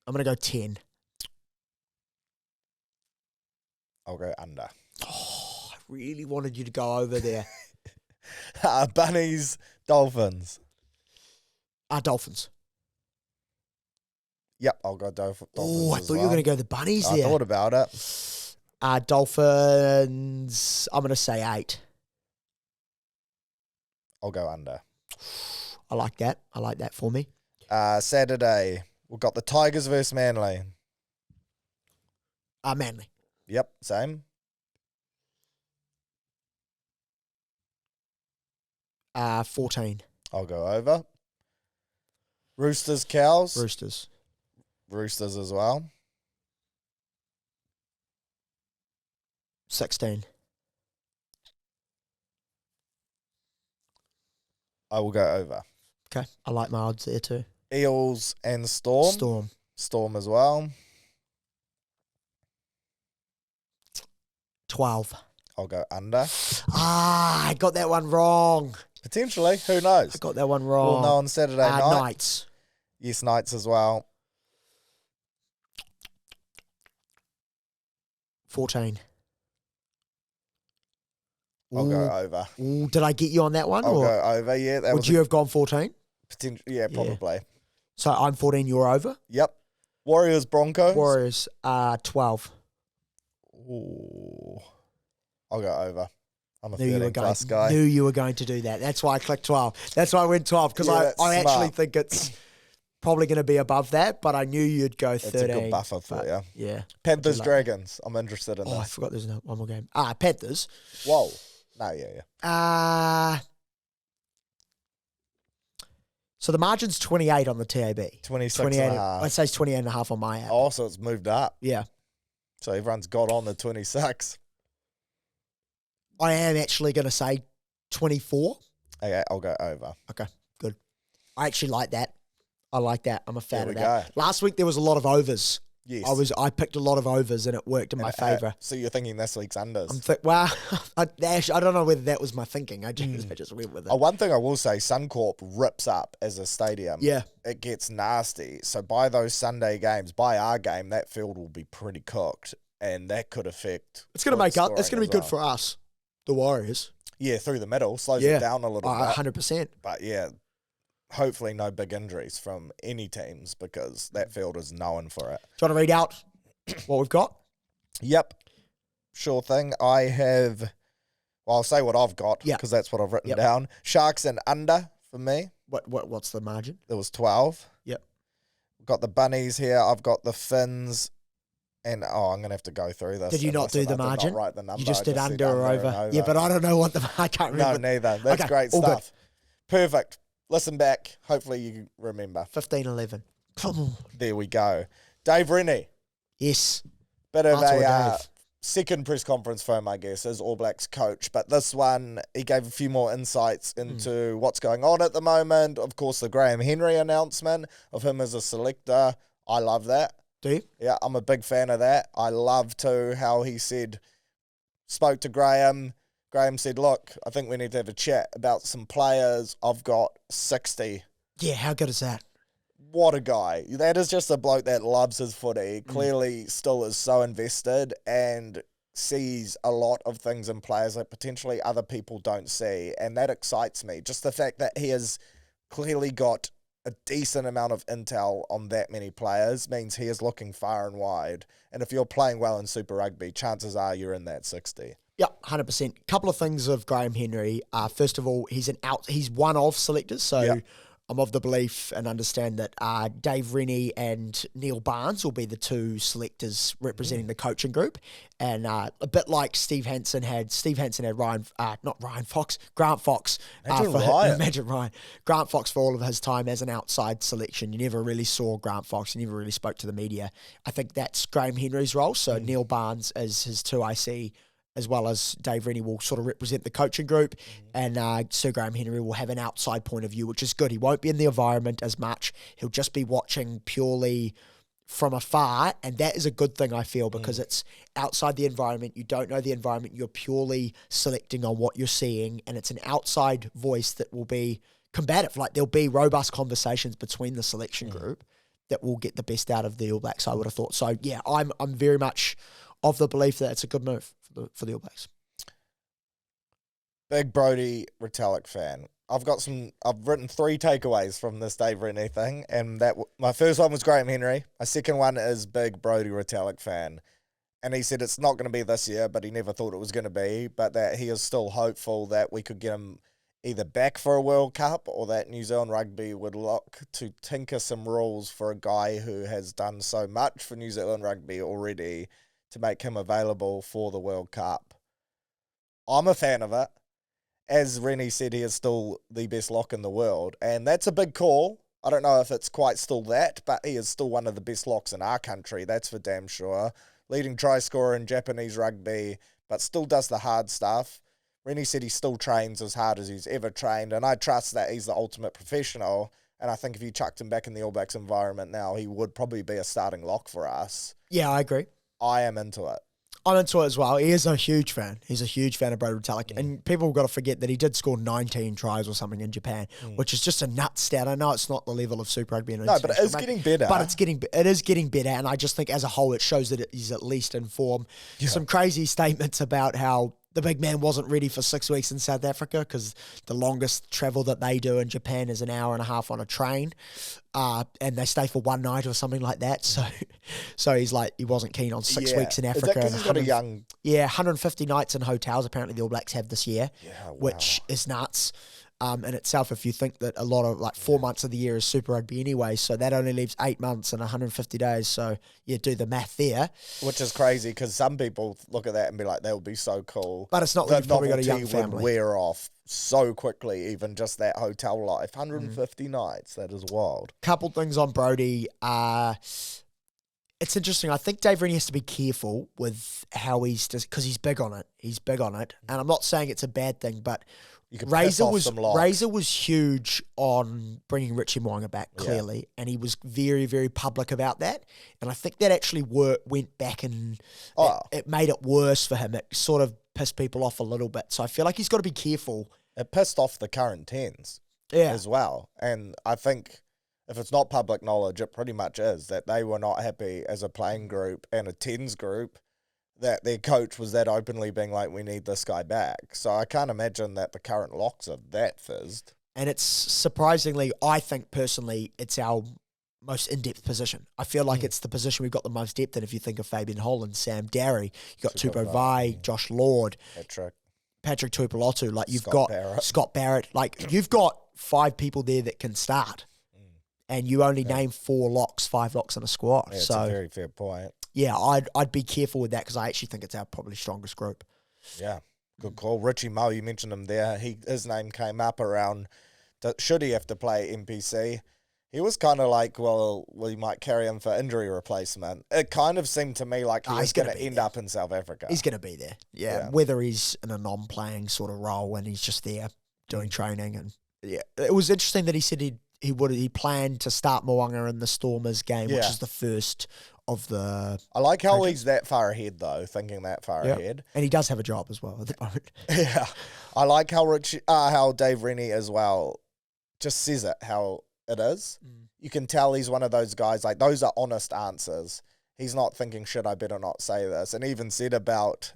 10. I'll go under. Oh, I really wanted you to go over there. Bunnies, Dolphins. Dolphins. Yep, I'll go Dolphins. Oh, I thought you were going to go the Bunnies there. I thought about it. Dolphins, I'm going to say 8. I'll go under. I like that. I like that for me. Saturday, we've got the Tigers versus Manly. Manly. Yep, same. 14. I'll go over. Roosters, Cows. Roosters as well. 16. I will go over. Okay, I like my odds there too. Eels and Storm. Storm as well. 12. I'll go under. I got that one wrong. Potentially, who knows? I got that one wrong. We'll know on Saturday night. Knights. Yes, Knights as well. 14. I'll go over. Ooh, did I get you on that one? I'll go over, yeah. Would you have gone 14? Yeah, probably. Yeah. So I'm 14, you're over? Yep. Warriors, Broncos? 12. Ooh. I'll go over. I'm a 13 13 plus guy. Knew you were going to do that. That's why I clicked 12. That's why I went 12, because I actually think it's probably going to be above that, but I knew you'd go 13. It's a good buffer for you. Yeah. Panthers, Dragons. I'm interested in this. I forgot there's one more game. Panthers. Whoa. No, yeah. So the margin's 28 on the TAB. 26 and a half. It says 28 and a half on my app. Oh, so it's moved up. Yeah. So everyone's got on the 26. I am actually going to say 24. Okay, I'll go over. Okay, good. I actually like that. I like that. I'm a fan of that. Go. Last week there was a lot of overs. Yes. I picked a lot of overs and it worked in my favour. So you're thinking this week's unders? I don't know whether that was my thinking. I just went with it. One thing I will say, Suncorp rips up as a stadium. Yeah. It gets nasty. So by those Sunday games, by our game, that field will be pretty cooked. And that could affect... It's going to make up. It's going to be good for us, the Warriors. Yeah, through the middle. Slows it down a little bit. 100%. But yeah, hopefully no big injuries from any teams because that field is known for it. Do you want to read out what we've got? Yep. Sure thing. I'll say what I've got because that's what I've written down. Sharks and under for me. What's the margin? There was 12. Yep. We've got the Bunnies here. I've got the Finns. And, I'm going to have to go through this. Did you not do the margin? Not write the number. You just did under or over. Yeah, but I don't know what I can't remember. No, neither. That's great stuff. Good. Perfect. Listen back. Hopefully you remember. 15-11. Come on. There we go. Dave Rennie. Yes. Bit of a second press conference for him, I guess, as All Blacks coach. But this one, he gave a few more insights into what's going on at the moment. Of course, the Graham Henry announcement of him as a selector. I love that. Do you? Yeah, I'm a big fan of that. I love too how he spoke to Graham. Graham said, look, I think we need to have a chat about some players. I've got 60. Yeah, how good is that? What a guy. That is just a bloke that loves his footy, clearly still is so invested and sees a lot of things in players that potentially other people don't see. And that excites me. Just the fact that he has clearly got a decent amount of intel on that many players means he is looking far and wide. And if you're playing well in Super Rugby, chances are you're in that 60. Yeah, 100%. Couple of things of Graham Henry. First of all, he's one of selectors, so I'm of the belief and understand that Dave Rennie and Neil Barnes will be the two selectors representing the coaching group. And a bit like Steve Hansen had Grant Fox. Imagine Ryan. Grant Fox for all of his time as an outside selection. You never really saw Grant Fox. You never really spoke to the media. I think that's Graham Henry's role. So Neil Barnes is his 2IC, as well as Dave Rennie will sort of represent the coaching group, and Sir Graham Henry will have an outside point of view, which is good. He won't be in the environment as much. He'll just be watching purely from afar, and that is a good thing, I feel, because it's outside the environment. You don't know the environment. You're purely selecting on what you're seeing, and it's an outside voice that will be combative. Like, there'll be robust conversations between the selection group that will get the best out of the All Blacks, I would have thought. So, yeah, I'm very much of the belief that it's a good move for the All Blacks. Big Brodie Retallick fan. I've written 3 takeaways from this Dave Rennie thing, and my first one was Graham Henry. My second one is big Brodie Retallick fan. And he said it's not going to be this year, but he never thought it was going to be, but that he is still hopeful that we could get him either back for a World Cup or that New Zealand Rugby would look to tinker some rules for a guy who has done so much for New Zealand Rugby already to make him available for the World Cup. I'm a fan of it. As Rennie said, he is still the best lock in the world, and that's a big call. I don't know if it's quite still that, but he is still one of the best locks in our country, that's for damn sure. Leading try scorer in Japanese rugby, but still does the hard stuff. Rennie said he still trains as hard as he's ever trained, and I trust that he's the ultimate professional, and I think if you chucked him back in the All Blacks environment now, he would probably be a starting lock for us. Yeah, I agree. I am into it. I'm into it as well. He is a huge fan. He's a huge fan of Brodie Retallick. And people have got to forget that he did score 19 tries or something in Japan, which is just a nut stat. I know it's not the level of Super Rugby. No, but it is getting better. But it is getting better. And I just think as a whole, it shows that he's at least in form. Yeah. Some crazy statements about how the big man wasn't ready for 6 weeks in South Africa because the longest travel that they do in Japan is an hour and a half on a train. And they stay for one night or something like that. So he's like, he wasn't keen on 6 weeks in Africa. Is that because he's got a young... Yeah, 150 nights in hotels apparently the All Blacks have this year, which is nuts in itself if you think that a lot of, 4 months of the year is Super Rugby anyway, so that only leaves 8 months and 150 days, so you do the math there. Which is crazy because some people look at that and be like, that would be so cool. But it's not when you've probably got a young family. Would wear off so quickly, even just that hotel life. 150 nights, that is wild. Couple things on Brodie. It's interesting. I think Dave Rennie has to be careful with how because he's big on it. He's big on it. And I'm not saying it's a bad thing, but Razor was huge on bringing Richie Mo'unga back, clearly, and he was very, very public about that. And I think that actually went back and it made it worse for him. It sort of pissed people off a little bit. So I feel like he's got to be careful. It pissed off the current 10s as well. And I think if it's not public knowledge, it pretty much is that they were not happy as a playing group and a 10s group that their coach was that openly being like, we need this guy back. So I can't imagine that the current locks are that fizzed. And it's surprisingly, I think personally, it's our most in-depth position. I feel like it's the position we've got the most depth in. If you think of Fabian Holland, Sam Darry, you've got Tupou Vai, Josh Lord, Patrick Tuipulotu, you've got Scott Barrett. You've got 5 people there that can start. And you only name 5 locks in a squad. Yeah, it's a very fair point. Yeah, I'd be careful with that because I actually think it's our probably strongest group. Yeah, good call. Richie Mo, you mentioned him there. His name came up around, should he have to play NPC? He was kind of like, well, we might carry him for injury replacement. It kind of seemed to me like he's going to end up in South Africa. He's going to be there, yeah. Whether he's in a non-playing sort of role and he's just there doing training. And yeah, it was interesting that he said he planned to start Mo'unga in the Stormers game, which is the first of the. I like how he's that far ahead, though, thinking that far ahead. And he does have a job as well at the moment. Yeah. I like how Dave Rennie as well just says it how it is. You can tell he's one of those guys, like, those are honest answers. He's not thinking, shit, I better not say this. And he even said about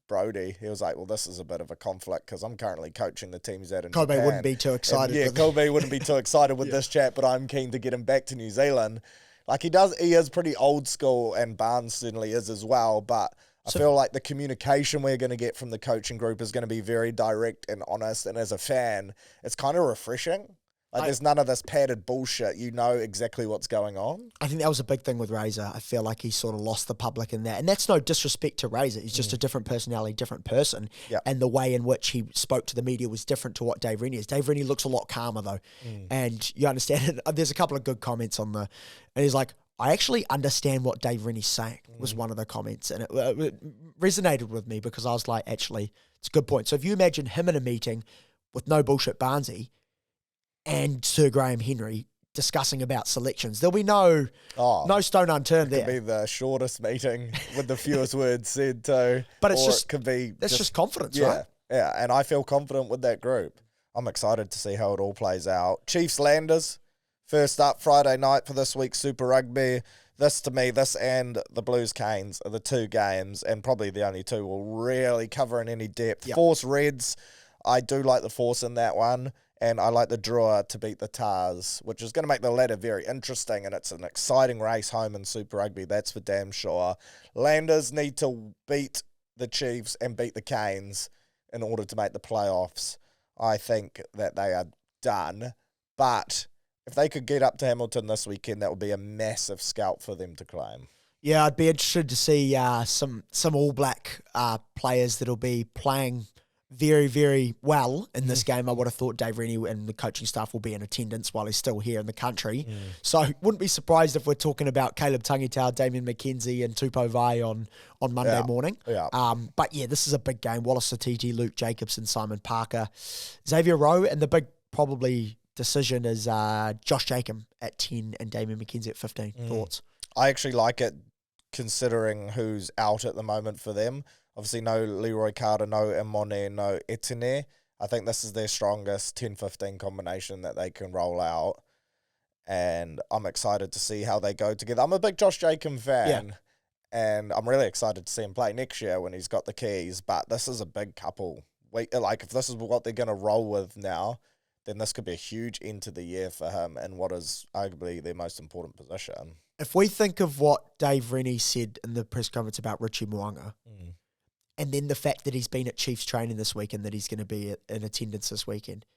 Brody, he was like, well, this is a bit of a conflict because I'm currently coaching the teams out in Kobe Japan. wouldn't be too excited. Kobe wouldn't be too excited with this chat, but I'm keen to get him back to New Zealand. Like, he is pretty old school, and Barnes certainly is as well, but I feel like the communication we're going to get from the coaching group is going to be very direct and honest, and as a fan, it's kind of refreshing. Like, there's none of this padded bullshit. You know exactly what's going on. I think that was a big thing with Razor. I feel like he sort of lost the public in that. And that's no disrespect to Razor. He's just a different personality, different person. Yep. And the way in which he spoke to the media was different to what Dave Rennie is. Dave Rennie looks a lot calmer, though. And you understand it. There's a couple of good comments on and he's like, I actually understand what Dave Rennie's saying, was one of the comments. And it resonated with me because I was like, actually, it's a good point. So if you imagine him in a meeting with no bullshit Barnesy, and Sir Graham Henry discussing about selections, there'll be no stone unturned there. It could be the shortest meeting with the fewest words said too. But it could be just confidence, right? Yeah, and I feel confident with that group. I'm excited to see how it all plays out. Chiefs Landers, first up Friday night for this week's Super Rugby. This and the Blues Canes are the two games, and probably the only two we'll really cover in any depth. Yep. Force Reds, I do like the Force in that one. And I like the draw to beat the Tars, which is going to make the ladder very interesting, and it's an exciting race home in Super Rugby, that's for damn sure. Landers need to beat the Chiefs and beat the Canes in order to make the playoffs. I think that they are done, but if they could get up to Hamilton this weekend, that would be a massive scalp for them to claim. Yeah, I'd be interested to see some All Black players that'll be playing very, very well in this game. I would have thought Dave Rennie and the coaching staff will be in attendance while he's still here in the country. So wouldn't be surprised if we're talking about Caleb Tangitau, Damien McKenzie and Tupou Vai on Monday morning. Yeah. But yeah, this is a big game. Wallace Satiti, Luke Jacobson, Simon Parker, Xavier Rowe, and the big probably decision is Josh Jacob at 10 and Damien McKenzie at 15. Thoughts? I actually like it considering who's out at the moment for them. Obviously, no Leroy Carter, no Imone, no Etienne. I think this is their strongest 10-15 combination that they can roll out. And I'm excited to see how they go together. I'm a big Josh Jacob fan. And I'm really excited to see him play next year when he's got the keys. But this is a big couple. Like, if this is what they're going to roll with now, then this could be a huge end to the year for him in what is arguably their most important position. If we think of what Dave Rennie said in the press conference about Richie Mo'unga, and then the fact that he's been at Chiefs training this week and that he's going to be in attendance this weekend,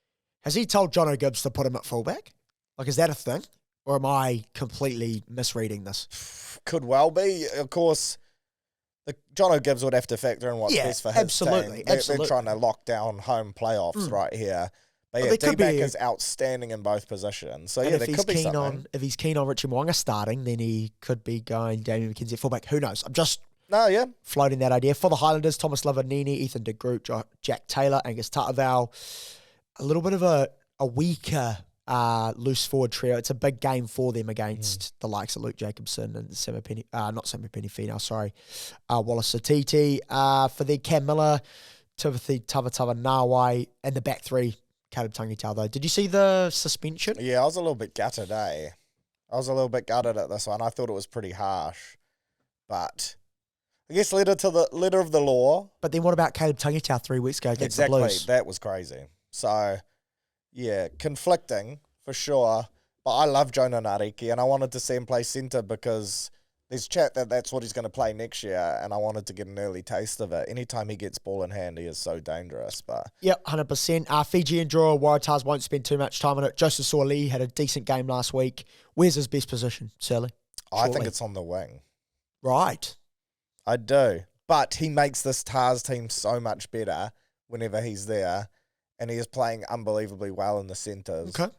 has he told John O'Gibbs to put him at fullback? Like, is that a thing? Or am I completely misreading this? Could well be. Of course, John O'Gibbs would have to factor in what's best for his team. They're trying to lock down home playoffs right here. But yeah, D-back is outstanding in both positions. So, there could be something. If he's keen on Richie Mo'unga starting, then he could be going Damien McKenzie at fullback. Who knows? I'm just floating that idea. For the Highlanders, Thomas Lavanini, Ethan de Groot, Jack Taylor, Angus Tatavau. A little bit of a weaker loose forward trio. It's a big game for them against the likes of Luke Jacobson and Wallace Satiti. For their Cam Miller, Timothy Tavatava Nawai, and the back three, Caleb Tangitau, though. Did you see the suspension? Yeah, I was a little bit gutted, I was a little bit gutted at this one. I thought it was pretty harsh. But I guess letter of the law. But then what about Caleb Tangitau 3 weeks ago against the Blues? Exactly, that was crazy. So, yeah, conflicting for sure. But I love Jonah Nariki, and I wanted to see him play centre because there's chat that that's what he's going to play next year, and I wanted to get an early taste of it. Anytime he gets ball in hand, he is so dangerous. But yep, 100%. Fiji and draw, Waratahs won't spend too much time on it. Joseph Sorley had a decent game last week. Where's his best position, Surly? I think it's on the wing. Right. I do. But he makes this Tars team so much better whenever he's there, and he is playing unbelievably well in the centres. Okay.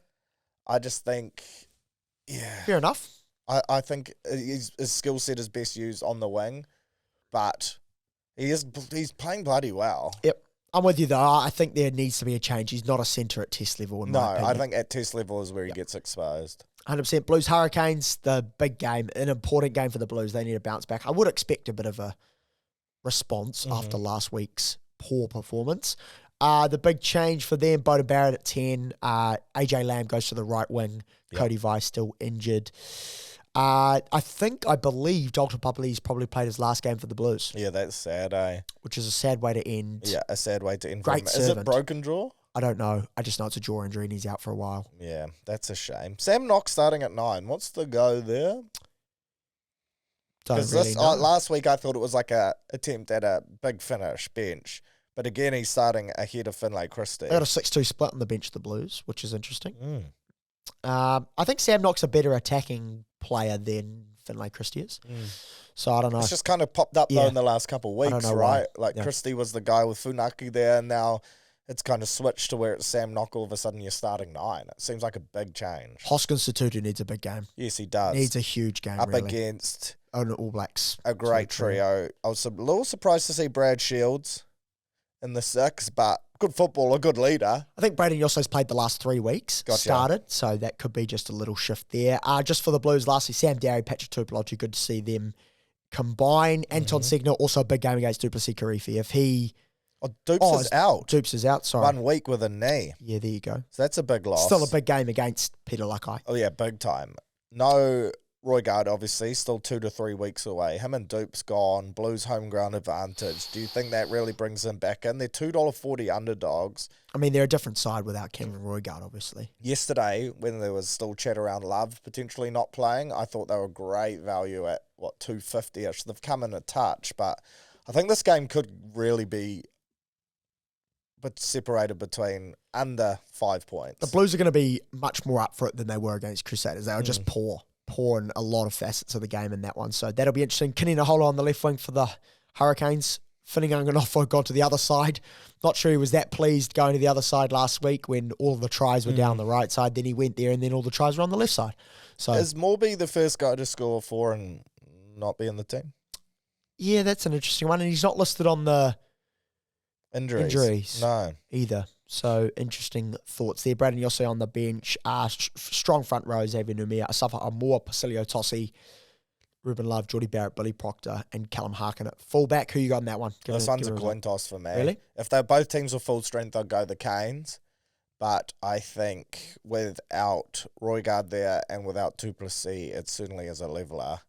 I just think, fair enough. I think his skill set is best used on the wing, but he's playing bloody well. Yep. I'm with you, though. I think there needs to be a change. He's not a centre at test level, in my opinion. I think at test level is where he gets exposed. 100%. Blues Hurricanes, the big game, an important game for the Blues. They need to bounce back. I would expect a bit of a response after last week's poor performance. The big change for them, Boda Barrett at 10. AJ Lamb goes to the right wing. Yep. Cody Vice still injured. I believe Dalton Papali's probably played his last game for the Blues. Yeah, that's sad, eh? Which is a sad way to end. Yeah, a sad way to end. Great Is it broken jaw? I don't know. I just know it's a jaw injury and he's out for a while. Yeah, that's a shame. Sam Knox starting at 9. What's the go there? Because last week I thought it was like a attempt at a big finish bench. But again, he's starting ahead of Finlay Christie. They got a 6-2 split on the bench of the Blues, which is interesting. I think Sam Knox a better attacking player than Finlay Christie is. So I don't know. It's just kind of popped up though in the last couple of weeks, right? Like Christie was the guy with Funaki there, and now it's kind of switched to where it's Sam Knox. All of a sudden, you're starting 9. It seems like a big change. Hoskins Tutu needs a big game. Yes, he does. Needs a huge game, up against All Blacks. A great trio. I was a little surprised to see Brad Shields in the 6, but good footballer, good leader. I think Braden Yosso's played the last 3 weeks, started, so that could be just a little shift there. Just for the Blues, lastly, Sam Darry, Patrick Tupologgi, good to see them combine. Anton Segner, also a big game against Duplessis Karifi. If he... Dupes is out. Dupes is out, sorry. 1 week with a knee. Yeah, there you go. So that's a big loss. Still a big game against Peter Lakai. Oh, yeah, big time. No Roy Gard, obviously, still 2 to 3 weeks away. Him and Dupes gone. Blues home ground advantage. Do you think that really brings them back in? They're $2.40 underdogs. I mean, they're a different side without Cameron Roy Gard, obviously. Yesterday, when there was still chat around Love potentially not playing, I thought they were great value at, $2.50-ish. They've come in a touch, but I think this game could really be separated between under 5 points. The Blues are going to be much more up for it than they were against Crusaders. They were just poor in a lot of facets of the game in that one. So that'll be interesting. Kinina Hola on the left wing for the Hurricanes. Finneganganofo got to the other side. Not sure he was that pleased going to the other side last week when all of the tries were down the right side. Then he went there and then all the tries were on the left side. So is Morby the first guy to score 4 and not be in the team? Yeah, that's an interesting one. And he's not listed on the injuries. No. Either. So, interesting thoughts there. Braden Yosse on the bench. Strong front row, Xavier Numia, Asafa Amor, Pasilio Tossi, Ruben Love, Geordie Barrett, Billy Proctor, and Callum Harkin at fullback. Who you got in that one? This one's a coin toss for me. Really? If they're both teams are full strength, I'll go the Canes. But I think without Roy Gard there and without Duplessis, it certainly is a leveller.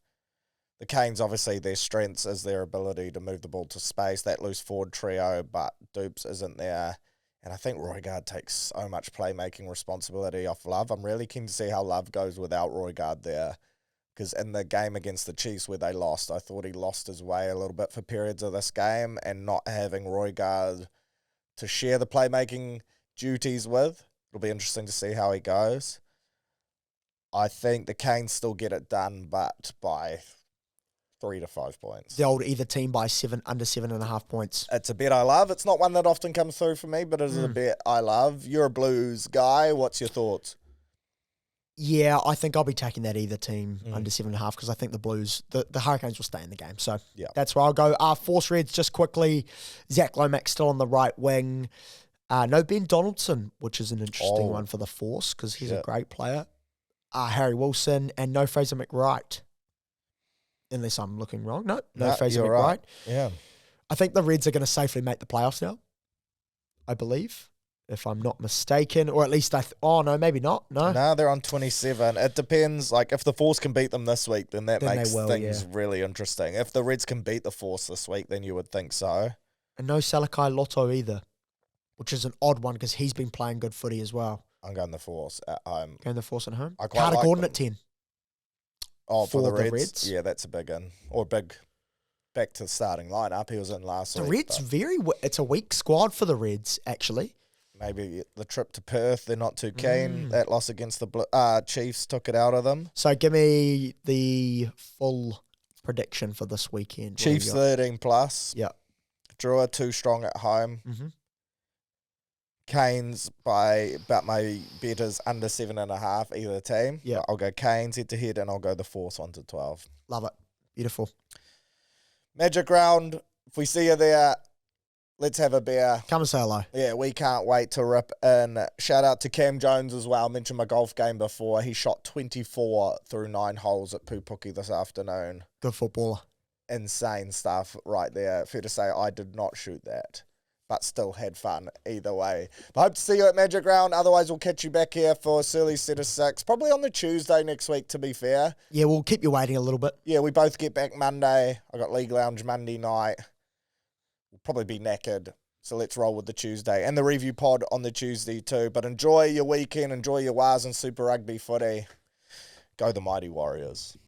The Canes, obviously, their strengths is their ability to move the ball to space, that loose forward trio, but Dupes isn't there. And I think Roy Gard takes so much playmaking responsibility off Love. I'm really keen to see how Love goes without Roy Gard there. Because in the game against the Chiefs where they lost, I thought he lost his way a little bit for periods of this game, and not having Roy Gard to share the playmaking duties with. It'll be interesting to see how he goes. I think the Canes still get it done, but by 3 to 5 points. The old either team by under 7.5 points. It's a bet I love. It's not one that often comes through for me, but it is a bet I love. You're a Blues guy. What's your thoughts? Yeah, I think I'll be taking that either team under 7.5 because I think the Blues, the Hurricanes will stay in the game. So that's where I'll go. Force Reds, just quickly. Zach Lomax still on the right wing. No Ben Donaldson, which is an interesting one for the Force because he's a great player. Harry Wilson and no Fraser McWright. Unless I'm looking wrong. No Fraser McWright. Right. Yeah. I think the Reds are going to safely make the playoffs now. I believe, if I'm not mistaken. Or at least maybe not. No, they're on 27. It depends. Like, if the Force can beat them this week, then makes things really interesting. If the Reds can beat the Force this week, then you would think so. And no Salakai Lotto either, which is an odd one because he's been playing good footy as well. I'm going the Force at home. Going the Force at home? Carter Gordon at 10. Oh, for the Reds? Yeah, that's a big one. Or big back to the starting lineup. He was in last week. The Reds, it's a weak squad for the Reds, actually. Maybe the trip to Perth, they're not too keen. That loss against the Chiefs took it out of them. So give me the full prediction for this weekend. Chiefs 13 plus. Yeah. Drua too strong at home. Mm-hmm. Canes but my bet is under 7.5 either team. Yeah. I'll go Canes head to head and I'll go the Force 1 to 12. Love it. Beautiful. Magic round. If we see you there, Let's have a beer. Come and say hello. Yeah, we can't wait to rip in. Shout out to Cam Jones as well. I mentioned my golf game before. He shot 24 through 9 holes at Pupuki this afternoon. Good footballer. Insane stuff right there. Fair to say I did not shoot that, but still had fun either way. But hope to see you at Magic Round. Otherwise, we'll catch you back here for Surly Set of 6. Probably on the Tuesday next week, to be fair. Yeah, we'll keep you waiting a little bit. Yeah, we both get back Monday. I got League Lounge Monday night. We'll probably be knackered. So let's roll with the Tuesday. And the review pod on the Tuesday too. But enjoy your weekend. Enjoy your Wars and Super Rugby footy. Go the Mighty Warriors.